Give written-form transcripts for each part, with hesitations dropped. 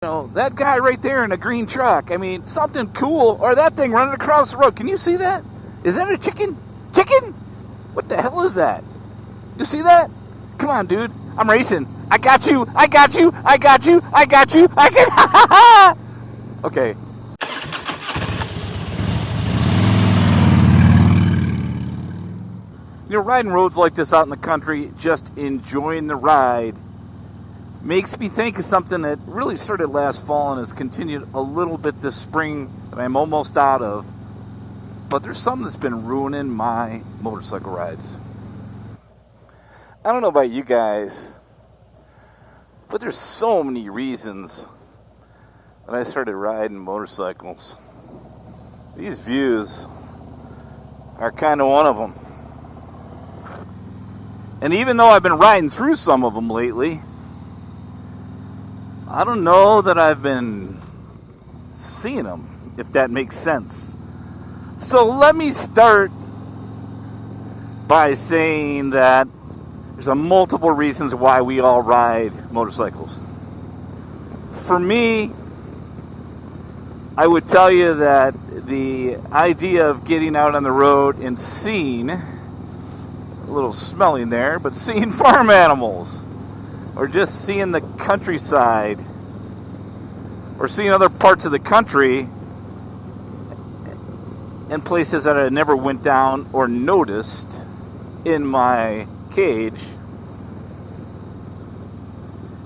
That guy right there in a green truck. I mean, something cool. Or that thing running across the road. Can you see that? Is that a chicken? Chicken? What the hell is that? You see that? Come on, dude. I'm racing. I got you. I got you. I got you. I got you. I can. Okay. Riding roads like this out in the country, just enjoying the ride, makes me think of something that really started last fall and has continued a little bit this spring that I'm almost out of. But there's something that's been ruining my motorcycle rides. I don't know about you guys, but there's so many reasons that I started riding motorcycles. These views are kind of one of them. And even though I've been riding through some of them lately, I don't know that I've been seeing them, if that makes sense. So let me start by saying that there's multiple reasons why we all ride motorcycles. For me, I would tell you that the idea of getting out on the road and seeing, a little smelling there, but seeing farm animals, or just seeing the countryside, or seeing other parts of the country and places that I never went down or noticed in my cage,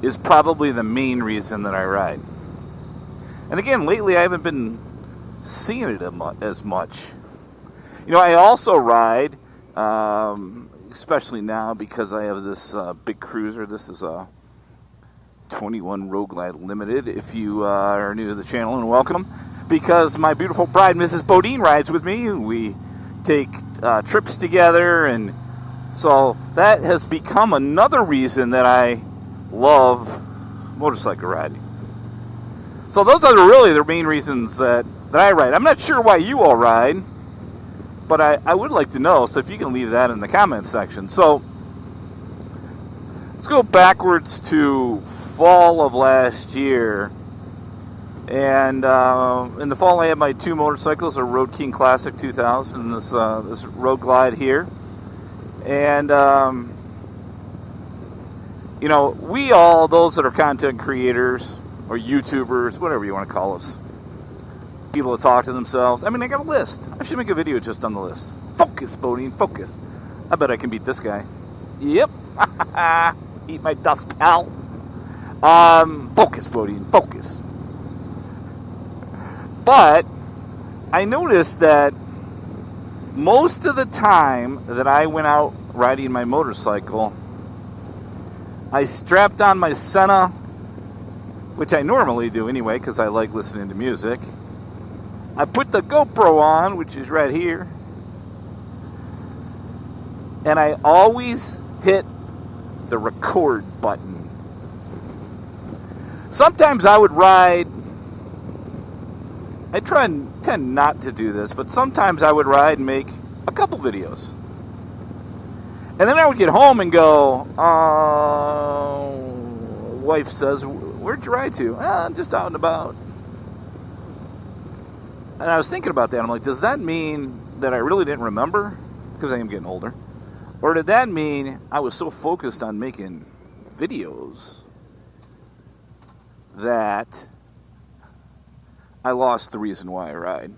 is probably the main reason that I ride. And again, lately I haven't been seeing it as much. I also ride, especially now because I have this big cruiser. This is a 21 Road Glide Limited. If you are new to the channel, and welcome, because my beautiful bride, Mrs. BoDean, rides with me. We take trips together, and so that has become another reason that I love motorcycle riding. So those are really the main reasons that I ride. I'm not sure why you all ride, but I would like to know, so if you can leave that in the comments section. So let's go backwards to fall of last year. And in the fall, I had my two motorcycles, a Road King Classic 2000 and this Road Glide here. And, we all, those that are content creators or YouTubers, whatever you want to call us, people that talk to themselves. I mean, I got a list. I should make a video just on the list. Focus, BoDean, focus. I bet I can beat this guy. Yep. Eat my dust, pal. Focus, BoDean, focus. But I noticed that most of the time that I went out riding my motorcycle, I strapped on my Senna, which I normally do anyway because I like listening to music. I put the GoPro on, which is right here, and I always hit the record button. Sometimes I would ride, I try and tend not to do this, but sometimes I would ride and make a couple videos. And then I would get home and go, wife says, "Where'd you ride to?" I'm just out and about. And I was thinking about that. I'm like, does that mean that I really didn't remember? Because I am getting older. Or did that mean I was so focused on making videos that I lost the reason why I ride?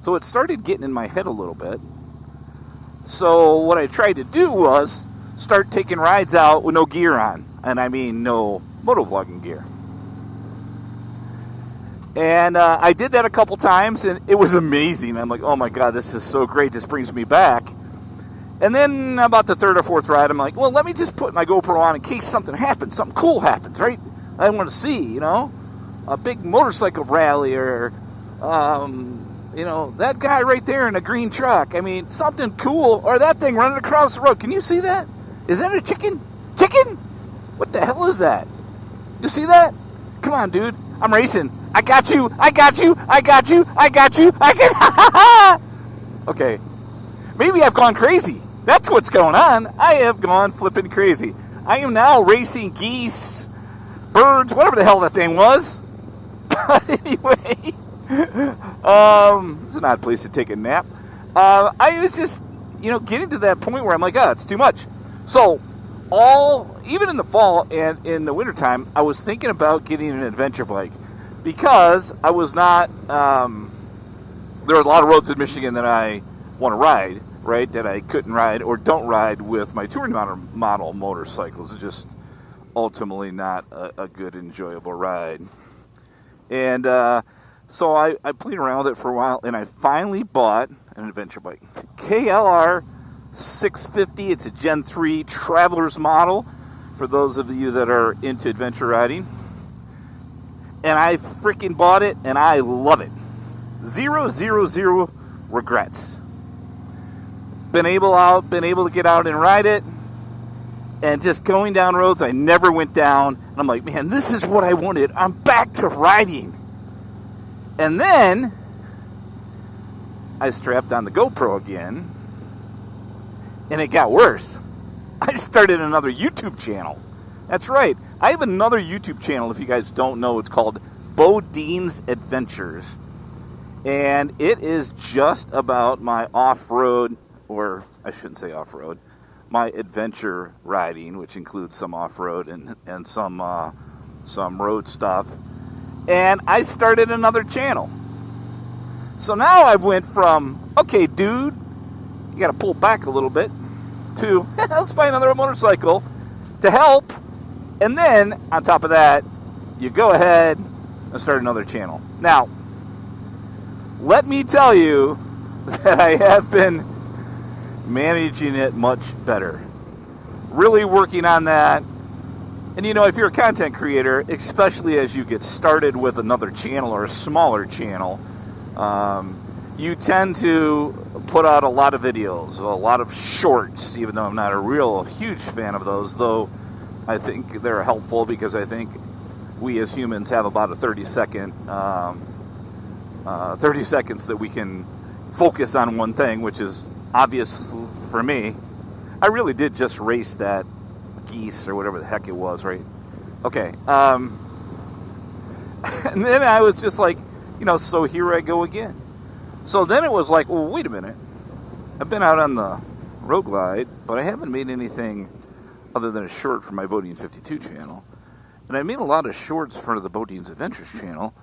So it started getting in my head a little bit. So what I tried to do was start taking rides out with no gear on. And I mean no motovlogging gear. And I did that a couple times, and it was amazing. I'm like, oh my God, this is so great. This brings me back. And then about the third or fourth ride, I'm like, well, let me just put my GoPro on in case something happens, something cool happens, right? I want to see, a big motorcycle rally or, that guy right there in a green truck. I mean, something cool. Or that thing running across the road. Can you see that? Is that a chicken? Chicken? What the hell is that? You see that? Come on, dude. I'm racing. I got you. I got you. I got you. I got you. I can. Okay. Maybe I've gone crazy. That's what's going on. I have gone flipping crazy. I am now racing geese, birds, whatever the hell that thing was. But anyway, it's an odd place to take a nap. I was just, getting to that point where I'm like, it's too much. So, even in the fall and in the wintertime, I was thinking about getting an adventure bike because I was not, there are a lot of roads in Michigan that I want to ride, right, that I couldn't ride or don't ride with my touring model motorcycles. It's just ultimately not a good, enjoyable ride. And so I played around with it for a while, and I finally bought an adventure bike. KLR 650. It's a Gen 3 Traveler's model for those of you that are into adventure riding. And I freaking bought it, and I love it. 0 regrets. Been able to get out and ride it, and just going down roads I never went down. And I'm like, man, this is what I wanted. I'm back to riding. And then I strapped on the GoPro again, and it got worse. I started another YouTube channel. That's right. I have another YouTube channel, if you guys don't know. It's called BoDean's Adventures. And it is just about my off-road, or I shouldn't say off-road, my adventure riding, which includes some off-road and some road stuff. And I started another channel. So now I've went from, okay, dude, you got to pull back a little bit, to let's buy another motorcycle to help. And then, on top of that, you go ahead and start another channel. Now, let me tell you that I have been managing it much better. Really working on that. And if you're a content creator, especially as you get started with another channel or a smaller channel, you tend to put out a lot of videos, a lot of shorts, even though I'm not a real huge fan of those, though I think they're helpful because I think we as humans have about a 30 seconds that we can focus on one thing, which is obvious for me. I really did just race that geese or whatever the heck it was, right? Okay. And then I was just like, so here I go again. So then it was like, well, wait a minute. I've been out on the road glide, but I haven't made anything other than a short for my BoDean 52 channel. And I made a lot of shorts for the BoDean's Adventures channel.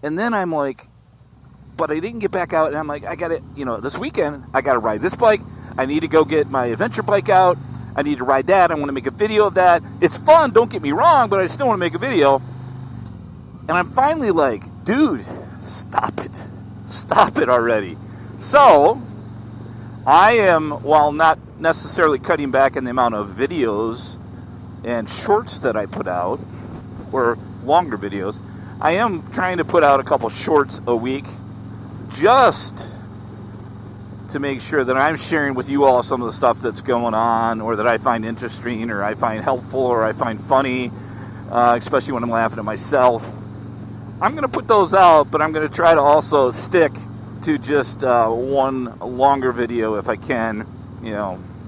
And then I'm like, but I didn't get back out. And I'm like, I got to, this weekend, I got to ride this bike. I need to go get my adventure bike out. I need to ride that. I want to make a video of that. It's fun, don't get me wrong, but I still want to make a video. And I'm finally like, dude, stop it. Stop it already. So, I am, while not necessarily cutting back on the amount of videos and shorts that I put out, or longer videos, I am trying to put out a couple shorts a week just to make sure that I'm sharing with you all some of the stuff that's going on, or that I find interesting, or I find helpful, or I find funny, especially when I'm laughing at myself. I'm going to put those out, but I'm going to try to also stick to just one longer video if I can,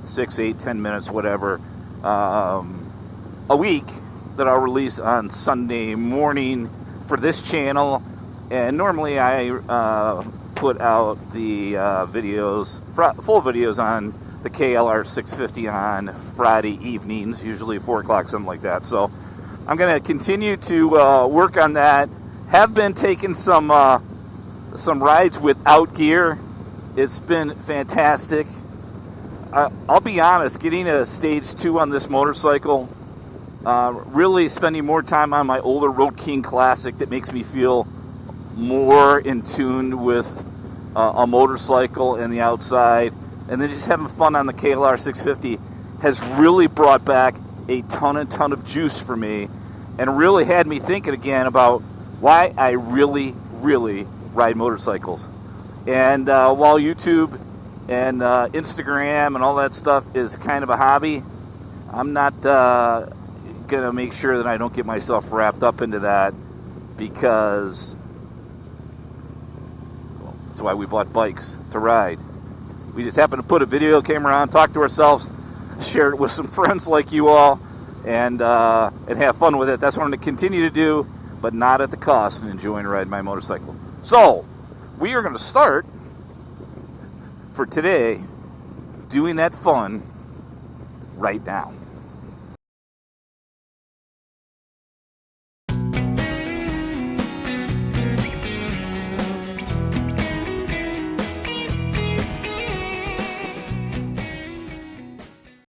6, 8, 10 minutes, whatever, a week that I'll release on Sunday morning for this channel. And normally I put out the full videos on the KLR 650 on Friday evenings, usually 4 o'clock, something like that. So I'm going to continue to work on that. Have been taking some rides without gear. It's been fantastic. I'll be honest, getting a stage 2 on this motorcycle, really spending more time on my older Road King Classic that makes me feel more in tune with a motorcycle and the outside, and then just having fun on the KLR 650 has really brought back a ton of juice for me, and really had me thinking again about why I really ride motorcycles. And while YouTube and Instagram and all that stuff is kind of a hobby, I'm not going to make sure that I don't get myself wrapped up into that, because that's why we bought bikes, to ride. We just happen to put a video camera on, talk to ourselves, share it with some friends like you all, and have fun with it. That's what I'm going to continue to do, but not at the cost of enjoying riding my motorcycle. So, we are going to start, for today, doing that fun right now.